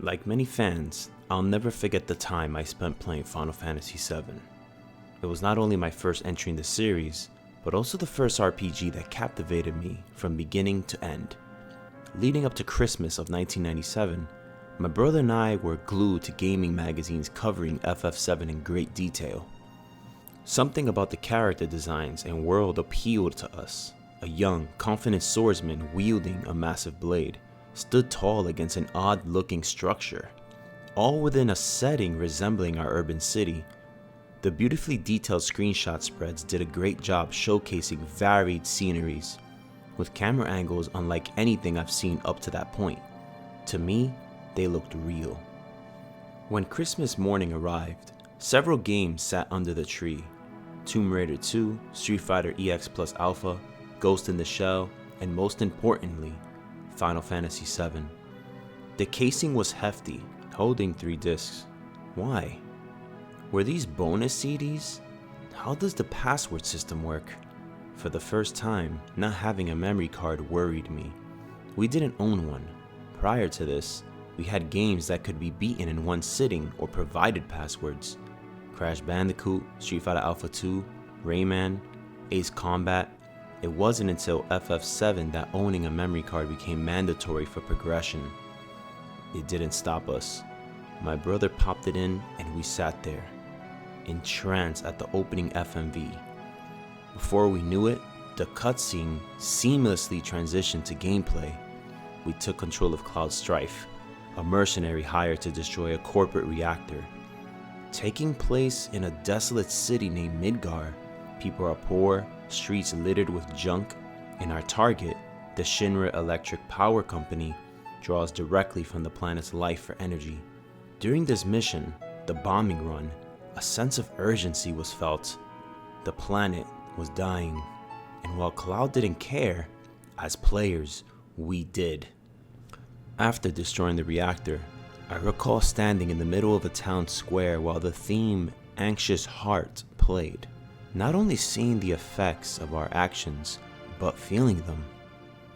Like many fans, I'll never forget the time I spent playing Final Fantasy VII. It was not only my first entry in the series, but also the first RPG that captivated me from beginning to end. Leading up to Christmas of 1997, my brother and I were glued to gaming magazines covering FF7 in great detail. Something about the character designs and world appealed to us. A young, confident swordsman wielding a massive blade stood tall against an odd-looking structure, all within a setting resembling our urban city. The beautifully detailed screenshot spreads did a great job showcasing varied sceneries, with camera angles unlike anything I've seen up to that point. To me, they looked real. When Christmas morning arrived, several games sat under the tree. Tomb Raider 2, Street Fighter EX Plus Alpha, Ghost in the Shell, and most importantly, Final Fantasy VII. The casing was hefty, holding 3 discs. Why? Were these bonus CDs? How does the password system work? For the first time, not having a memory card worried me. We didn't own one. Prior to this, we had games that could be beaten in one sitting or provided passwords. Crash Bandicoot, Street Fighter Alpha 2, Rayman, Ace Combat. It wasn't until FF7 that owning a memory card became mandatory for progression. It didn't stop us. My brother popped it in and we sat there, entranced at the opening FMV. Before we knew it, the cutscene seamlessly transitioned to gameplay. We took control of Cloud Strife, a mercenary hired to destroy a corporate reactor. Taking place in a desolate city named Midgar, people are poor, streets littered with junk, and our target, the Shinra Electric Power Company, draws directly from the planet's life for energy. During this mission, the bombing run, a sense of urgency was felt. The planet was dying, and while Cloud didn't care, as players, we did. After destroying the reactor, I recall standing in the middle of a town square while the theme Anxious Heart played, not only seeing the effects of our actions, but feeling them.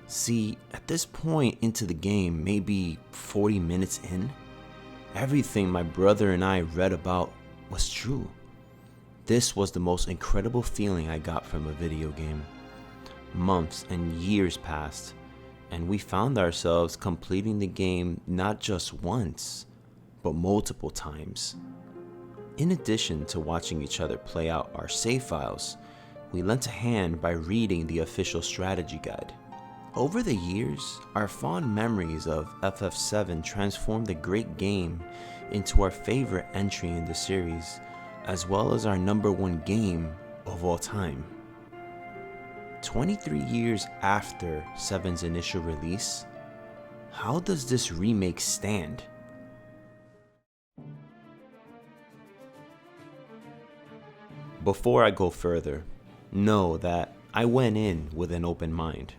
See, at this point into the game, maybe 40 minutes in, everything my brother and I read about was true. This was the most incredible feeling I got from a video game. Months and years passed, and we found ourselves completing the game not just once, but multiple times. In addition to watching each other play out our save files, we lent a hand by reading the official strategy guide. Over the years, our fond memories of FF7 transformed the great game into our favorite entry in the series, as well as our #1 game of all time. 23 years after 7's initial release, how does this remake stand? Before I go further, know that I went in with an open mind.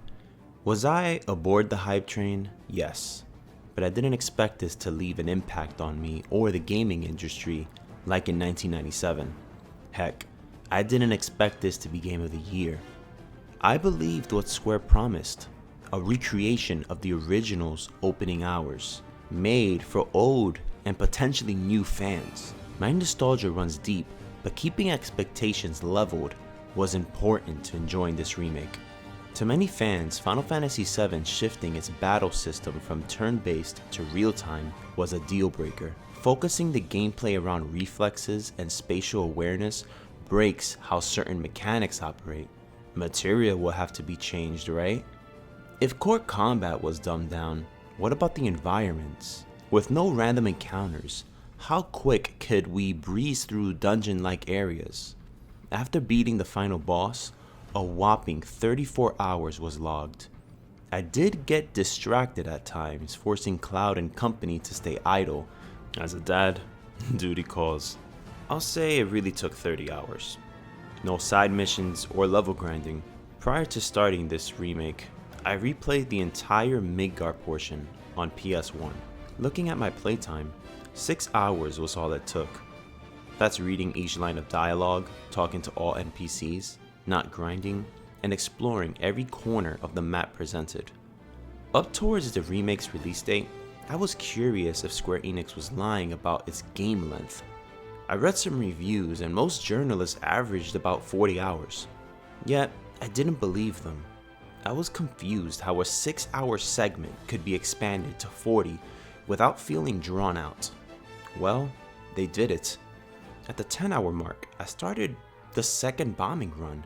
Was I aboard the hype train? Yes, but I didn't expect this to leave an impact on me or the gaming industry like in 1997. Heck, I didn't expect this to be Game of the Year. I believed what Square promised, a recreation of the original's opening hours, made for old and potentially new fans. My nostalgia runs deep, but keeping expectations leveled was important to enjoying this remake. To many fans, Final Fantasy VII shifting its battle system from turn-based to real-time was a deal-breaker. Focusing the gameplay around reflexes and spatial awareness breaks how certain mechanics operate. Materia will have to be changed, right? If core combat was dumbed down, what about the environments? With no random encounters, how quick could we breeze through dungeon-like areas? After beating the final boss, a whopping 34 hours was logged. I did get distracted at times, forcing Cloud and company to stay idle. As a dad, duty calls. I'll say it really took 30 hours. No side missions or level grinding. Prior to starting this remake, I replayed the entire Midgar portion on PS1. Looking at my playtime, 6 hours was all it took. That's reading each line of dialogue, talking to all NPCs, not grinding, and exploring every corner of the map presented. Up towards the remake's release date, I was curious if Square Enix was lying about its game length. I read some reviews and most journalists averaged about 40 hours. Yet, I didn't believe them. I was confused how a 6-hour segment could be expanded to 40 without feeling drawn out. Well, they did it. At the 10-hour mark, I started the second bombing run.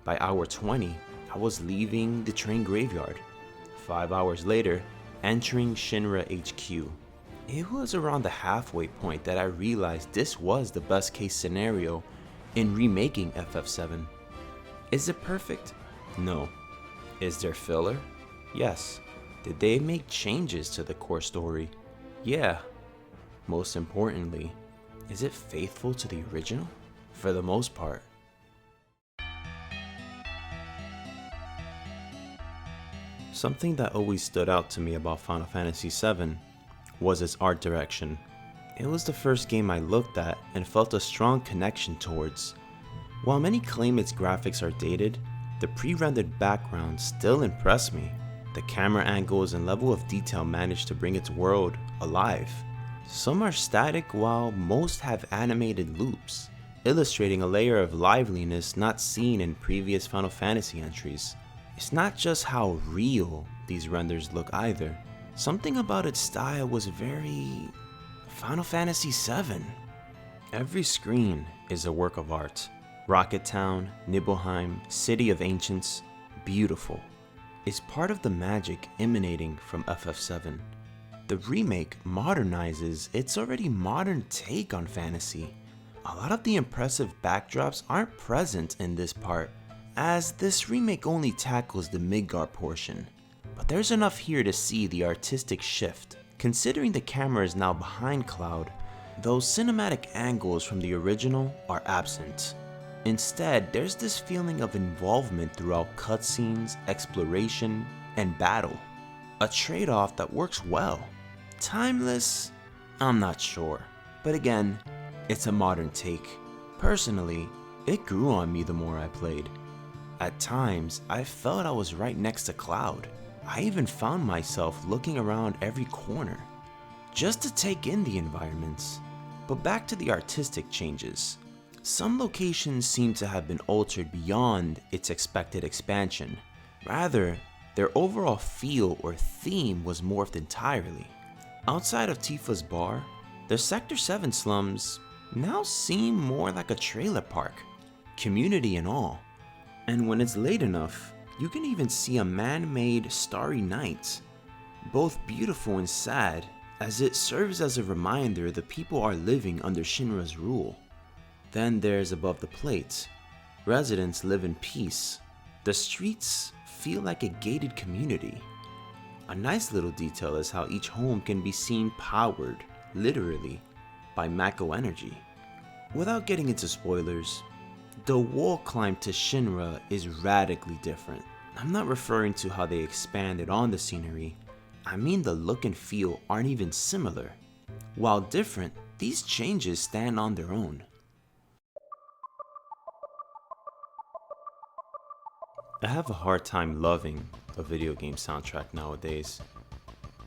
By hour 20, I was leaving the train graveyard. 5 hours later, entering Shinra HQ. It was around the halfway point that I realized this was the best case scenario in remaking FF7. Is it perfect? No. Is there filler? Yes. Did they make changes to the core story? Yeah. Most importantly, is it faithful to the original? For the most part. Something that always stood out to me about Final Fantasy VII was its art direction. It was the first game I looked at and felt a strong connection towards. While many claim its graphics are dated, the pre-rendered backgrounds still impress me. The camera angles and level of detail managed to bring its world alive. Some are static while most have animated loops, illustrating a layer of liveliness not seen in previous Final Fantasy entries. It's not just how real these renders look either. Something about its style was very Final Fantasy VII. Every screen is a work of art. Rocket Town, Nibelheim, City of Ancients, beautiful. It's part of the magic emanating from FF7. The remake modernizes its already modern take on fantasy. A lot of the impressive backdrops aren't present in this part, as this remake only tackles the Midgard portion. But there's enough here to see the artistic shift, considering the camera is now behind Cloud. Those cinematic angles from the original are absent. Instead, there's this feeling of involvement throughout cutscenes, exploration, and battle. A trade-off that works well. Timeless? I'm not sure. But again, it's a modern take. Personally, it grew on me the more I played. At times, I felt I was right next to Cloud. I even found myself looking around every corner, just to take in the environments. But back to the artistic changes. Some locations seem to have been altered beyond its expected expansion. Rather, their overall feel or theme was morphed entirely. Outside of Tifa's bar, the Sector 7 slums now seem more like a trailer park, community and all. And when it's late enough, you can even see a man-made starry night, both beautiful and sad, as it serves as a reminder the people are living under Shinra's rule. Then there's Above the Plate. Residents live in peace. The streets feel like a gated community. A nice little detail is how each home can be seen powered, literally, by Mako energy. Without getting into spoilers, the wall climb to Shinra is radically different. I'm not referring to how they expanded on the scenery, I mean the look and feel aren't even similar. While different, these changes stand on their own. I have a hard time loving a video game soundtrack nowadays.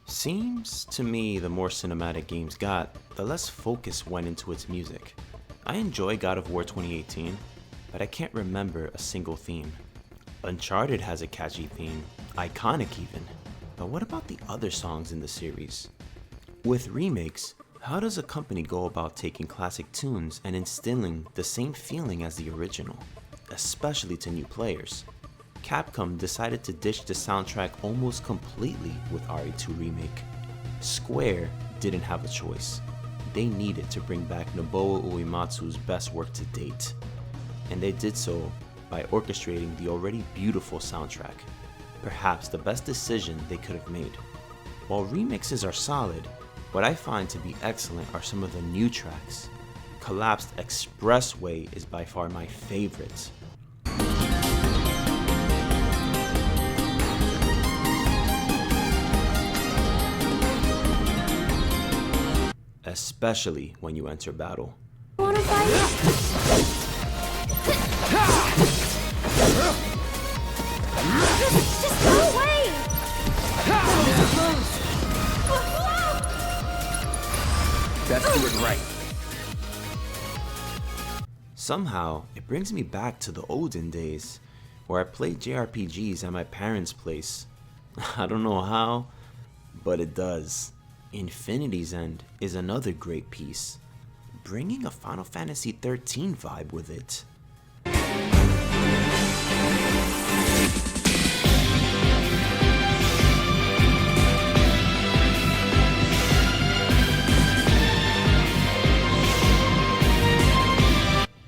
Seems to me the more cinematic games got, the less focus went into its music. I enjoy God of War 2018, but I can't remember a single theme. Uncharted has a catchy theme, iconic even, but what about the other songs in the series? With remakes, how does a company go about taking classic tunes and instilling the same feeling as the original, especially to new players? Capcom decided to ditch the soundtrack almost completely with RE2 Remake. Square didn't have a choice. They needed to bring back Nobuo Uematsu's best work to date, and they did so by orchestrating the already beautiful soundtrack, perhaps the best decision they could have made. While remixes are solid, what I find to be excellent are some of the new tracks. Collapsed Expressway is by far my favorite. Especially when you enter battle. Wanna fight? Just go away! best do it right. Somehow, it brings me back to the olden days, where I played JRPGs at my parents' place. I don't know how, but it does. Infinity's End is another great piece, bringing a Final Fantasy XIII vibe with it.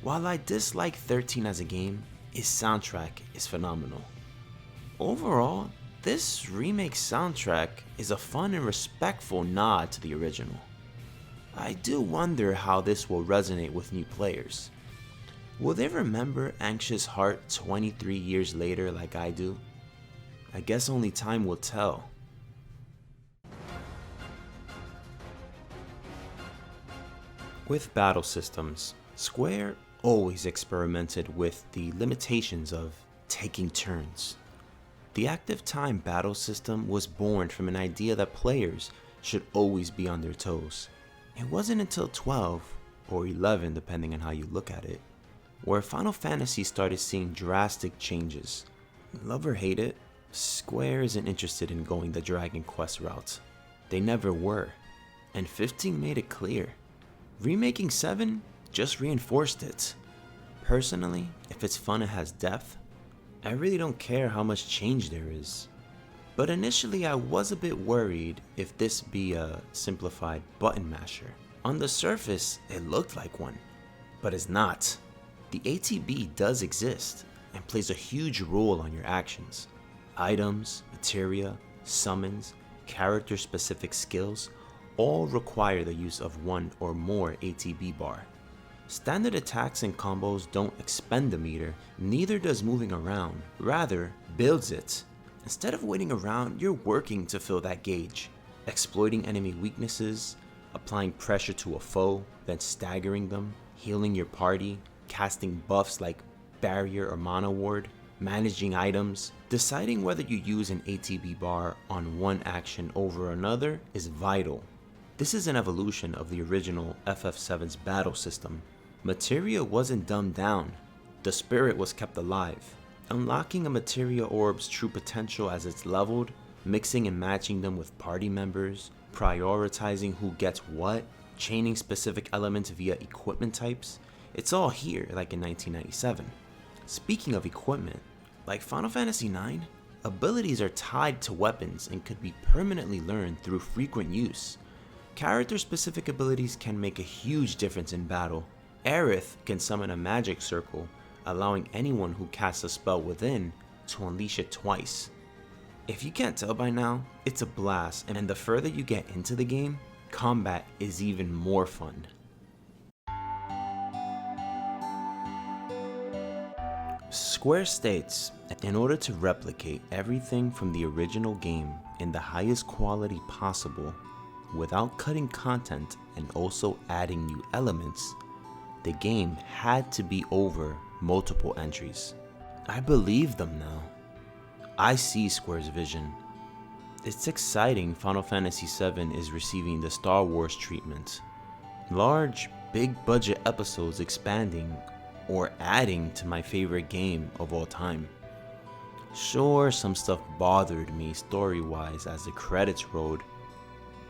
While I dislike 13 as a game, its soundtrack is phenomenal. Overall, this remake soundtrack is a fun and respectful nod to the original. I do wonder how this will resonate with new players. Will they remember Anxious Heart 23 years later like I do? I guess only time will tell. With battle systems, Square always experimented with the limitations of taking turns. The active time battle system was born from an idea that players should always be on their toes. It wasn't until 12, or 11 depending on how you look at it, where Final Fantasy started seeing drastic changes. Love or hate it, Square isn't interested in going the Dragon Quest route. They never were, and 15 made it clear. Remaking 7 just reinforced it. Personally, if it's fun and has depth, I really don't care how much change there is. But initially I was a bit worried if this be a simplified button masher. On the surface, it looked like one, but it's not. The ATB does exist and plays a huge role on your actions. Items, materia, summons, character-specific skills all require the use of one or more ATB bar. Standard attacks and combos don't expend the meter, neither does moving around, rather builds it. Instead of waiting around, you're working to fill that gauge, exploiting enemy weaknesses, applying pressure to a foe, then staggering them, healing your party, casting buffs like barrier or mana ward, managing items. Deciding whether you use an ATB bar on one action over another is vital. This is an evolution of the original FF7's battle system. Materia wasn't dumbed down, the spirit was kept alive. Unlocking a materia orb's true potential as it's leveled, mixing and matching them with party members, prioritizing who gets what, chaining specific elements via equipment types, it's all here like in 1997. Speaking of equipment, like Final Fantasy IX, abilities are tied to weapons and could be permanently learned through frequent use. Character-specific abilities can make a huge difference in battle. Aerith can summon a magic circle, allowing anyone who casts a spell within to unleash it twice. If you can't tell by now, it's a blast, and the further you get into the game, combat is even more fun. Square states, in order to replicate everything from the original game in the highest quality possible, without cutting content and also adding new elements, the game had to be over multiple entries. I believe them now. I see Square's vision. It's exciting Final Fantasy VII is receiving the Star Wars treatment. Large, big budget episodes expanding or adding to my favorite game of all time. Sure, some stuff bothered me story-wise as the credits rolled,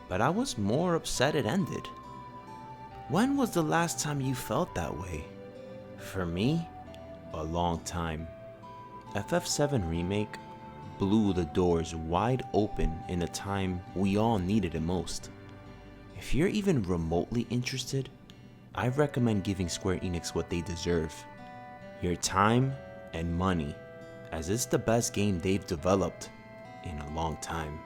but I was more upset it ended. When was the last time you felt that way? For me, a long time. FF7 Remake blew the doors wide open in a time we all needed it most. If you're even remotely interested, I recommend giving Square Enix what they deserve. Your time and money, as it's the best game they've developed in a long time.